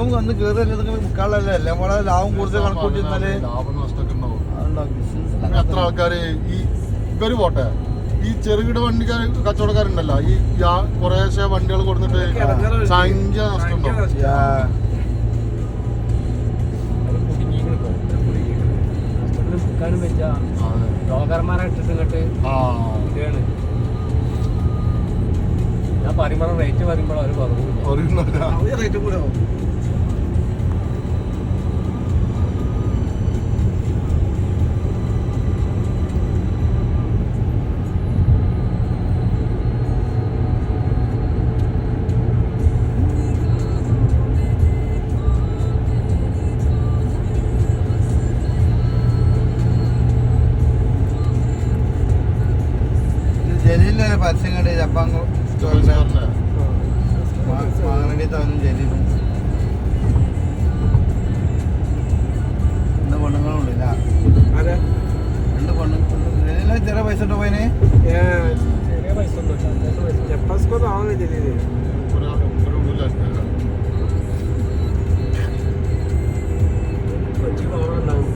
ഏറ്റവും വന്ന് കയറി മുക്കാളല്ലേ എല്ലാം കൂടെ ലാഭം കൂടുതൽ കണക്കൂട്ടിരുന്നാല് എത്ര ആൾക്കാര് ഈ ഇവര് പോട്ടെ ഈ ചെറുകിട വണ്ടിക്കാർ കച്ചവടക്കാരുണ്ടല്ലോ ഈ കുറേശ്ശെ വണ്ടികൾ കൊടുത്തിട്ട് സംഖ്യ നഷ്ടമുണ്ടാവും. ഞാൻ പറയുമ്പോൾ റേറ്റ് പറയുമ്പോൾ അവർ പറഞ്ഞു ജലീലിന്റെ പരസ്യം കണ്ട് ജപ്പാൻ സ്റ്റോറിന്റെ വാങ്ങണേലും ജലീലും രണ്ട് പെണ്ണുങ്ങളുണ്ട് രണ്ട് പെണ്ണുങ്ങൾ ജലീലിന് ചെറിയ പൈസ ഇട്ടോ പോയിന്